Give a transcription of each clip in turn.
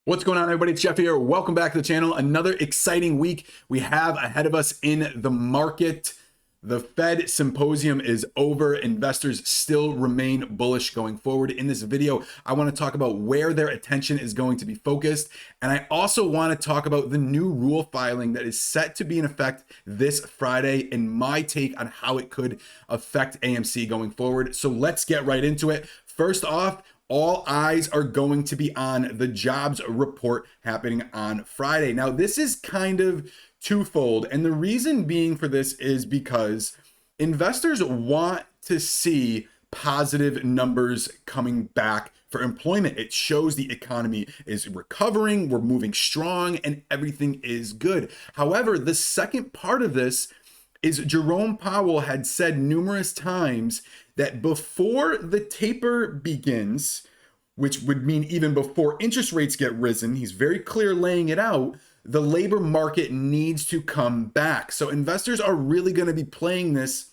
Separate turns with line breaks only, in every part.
What's going on, everybody? It's Jeff here. Welcome back to the channel. Another exciting week we have ahead of us in the market. The Fed symposium is over. Investors still remain bullish going forward. In this video, I want to talk about where their attention is going to be focused. And I also want to talk about the new rule filing that is set to be in effect this Friday and my take on how it could affect AMC going forward. So let's get right into it. First off, all eyes are going to be on the jobs report happening on Friday. Now, this is kind of twofold. And the reason being for this is because investors want to see positive numbers coming back for employment. It shows the economy is recovering, we're moving strong, and everything is good. However, the second part of this is Jerome Powell had said numerous times that before the taper begins, which would mean even before interest rates get risen, he's very clear laying it out, the labor market needs to come back. So investors are really going to be playing this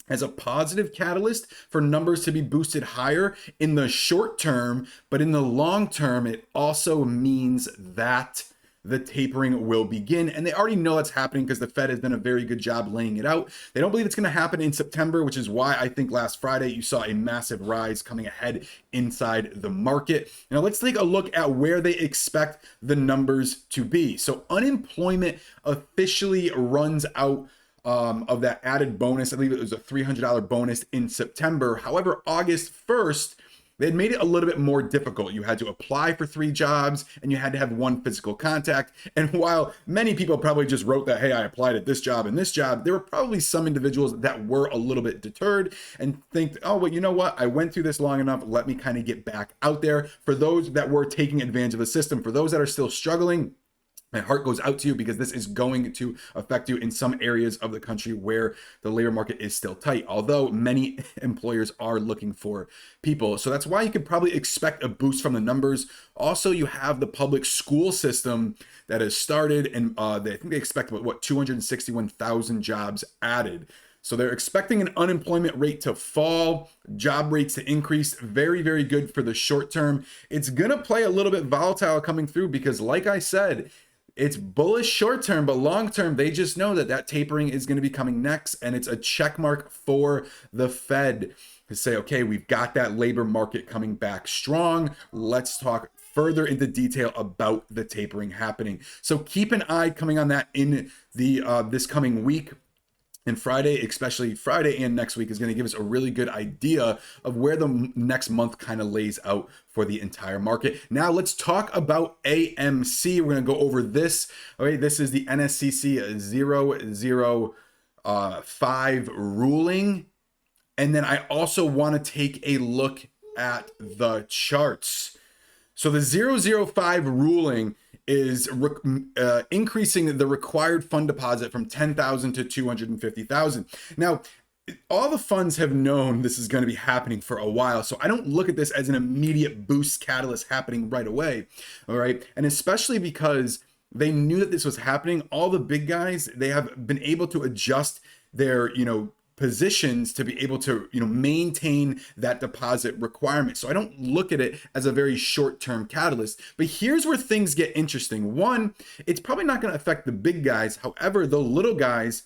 as a positive catalyst for numbers to be boosted higher in the short term, but in the long term, it also means that the tapering will begin. And they already know that's happening because the Fed has done a very good job laying it out. They don't believe it's going to happen in September, which is why I think last Friday you saw a massive rise coming ahead inside the market. Now let's take a look at where they expect the numbers to be. So unemployment officially runs out of that added bonus. I believe it was a $300 bonus in September. However, August 1st, they had made it a little bit more difficult. You had to apply for 3 jobs and you had to have 1 physical contact. And while many people probably just wrote that, hey, I applied at this job and this job, there were probably some individuals that were a little bit deterred and think, oh, well, you know what? I went through this long enough. Let me kind of get back out there. For those that were taking advantage of the system, for those that are still struggling, my heart goes out to you because this is going to affect you in some areas of the country where the labor market is still tight, although many employers are looking for people. So that's why you could probably expect a boost from the numbers. Also, you have the public school system that has started, and I think they expect about 261,000 jobs added. So they're expecting an unemployment rate to fall, job rates to increase. Very, very good for the short term. It's going to play a little bit volatile coming through because, like I said, it's bullish short term, but long term, they just know that that tapering is going to be coming next. And it's a check mark for the Fed to say, okay, we've got that labor market coming back strong. Let's talk further into detail about the tapering happening. So keep an eye coming on that in the this coming week. And Friday, especially Friday and next week, is going to give us a really good idea of where the next month kind of lays out for the entire market. Now let's talk about AMC. We're going to go over this. Okay, this is the nscc 005 ruling. And then I also want to take a look at the charts. So the 005 ruling is increasing the required fund deposit from 10,000 to 250,000. Now, all the funds have known this is going to be happening for a while, so I don't look at this as an immediate boost catalyst happening right away. All right, and especially because they knew that this was happening. All the big guys, they have been able to adjust their, positions to be able to, maintain that deposit requirement. So I don't look at it as a very short-term catalyst. But here's where things get interesting. One, it's probably not going to affect the big guys. However, the little guys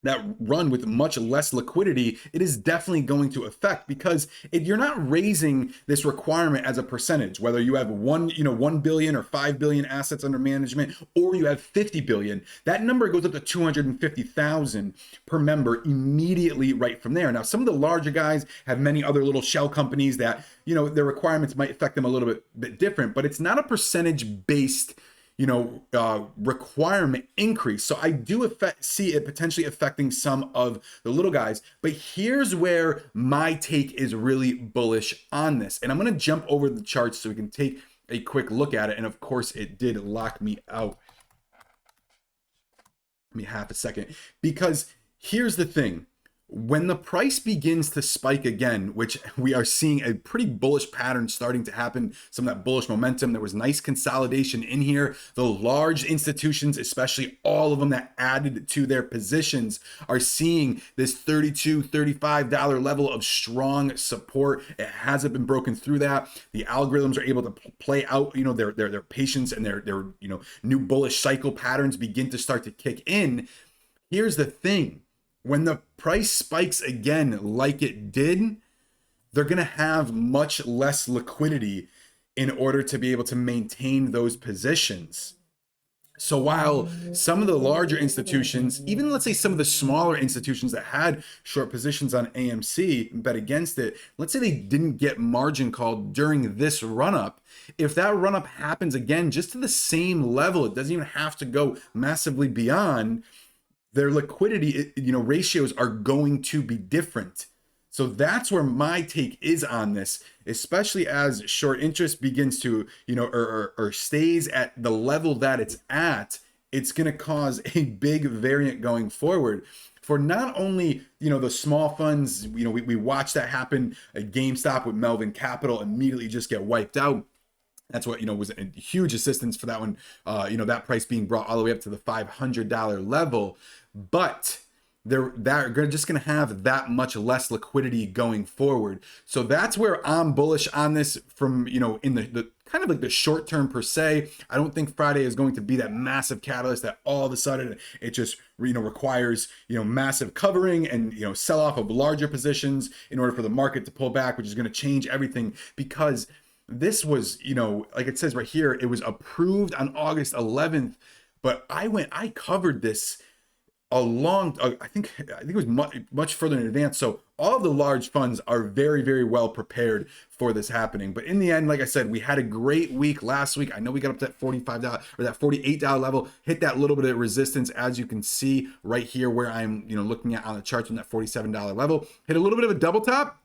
that run with much less liquidity, it is definitely going to affect, because if you're not raising this requirement as a percentage, whether you have 1 billion or 5 billion assets under management, or you have 50 billion, that number goes up to 250,000 per member immediately right from there. Now, some of the larger guys have many other little shell companies that, their requirements might affect them a little bit different, but it's not a percentage based requirement increase. So I do see it potentially affecting some of the little guys, but here's where my take is really bullish on this. And I'm going to jump over the charts so we can take a quick look at it. And of course it did lock me out. Give me half a second, because here's the thing. When the price begins to spike again, which we are seeing a pretty bullish pattern starting to happen, some of that bullish momentum, there was nice consolidation in here. The large institutions, especially all of them that added to their positions, are seeing this $32, $35 level of strong support. It hasn't been broken through that. The algorithms are able to play out, their patience and their new bullish cycle patterns begin to start to kick in. Here's the thing. When the price spikes again, like it did, they're going to have much less liquidity in order to be able to maintain those positions. So while some of the larger institutions, even let's say some of the smaller institutions that had short positions on AMC and bet against it, let's say they didn't get margin called during this run-up. If that run-up happens again, just to the same level, it doesn't even have to go massively beyond, their liquidity, ratios are going to be different. So that's where my take is on this, especially as short interest begins to, or stays at the level that it's at. It's going to cause a big variant going forward for not only, the small funds. We watched that happen at GameStop with Melvin Capital immediately just get wiped out. That's what, was a huge assistance for that one, that price being brought all the way up to the $500 level. But they're just going to have that much less liquidity going forward. So that's where I'm bullish on this from, in the kind of like the short term per se. I don't think Friday is going to be that massive catalyst that all of a sudden it just, requires, massive covering and, sell off of larger positions in order for the market to pull back, which is going to change everything, because this was, like it says right here, it was approved on August 11th, but I covered this I think it was much further in advance. So all of the large funds are very, very well prepared for this happening. But in the end, like I said, we had a great week last week. I know we got up to that $45 or that $48 level, hit that little bit of resistance, as you can see right here where I'm, looking at on the charts on that $47 level, hit a little bit of a double top.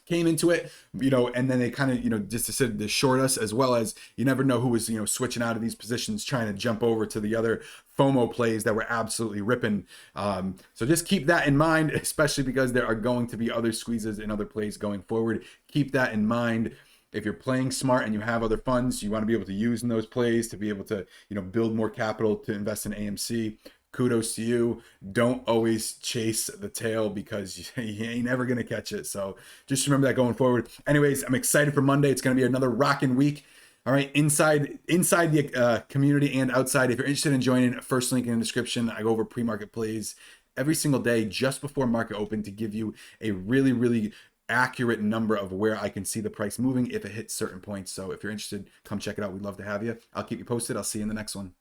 Came into it, and then they kind of, just decided to short us, as well as you never know who was, switching out of these positions, trying to jump over to the other FOMO plays that were absolutely ripping. So just keep that in mind, especially because there are going to be other squeezes and other plays going forward. Keep that in mind. If you're playing smart and you have other funds you want to be able to use in those plays to be able to, build more capital to invest in AMC, kudos to you. Don't always chase the tail, because you ain't never going to catch it. So just remember that going forward. Anyways, I'm excited for Monday. It's going to be another rocking week. All right, inside the community and outside. If you're interested in joining, first link in the description. I go over pre-market plays every single day just before market open to give you a really, really accurate number of where I can see the price moving if it hits certain points. So if you're interested, come check it out. We'd love to have you. I'll keep you posted. I'll see you in the next one.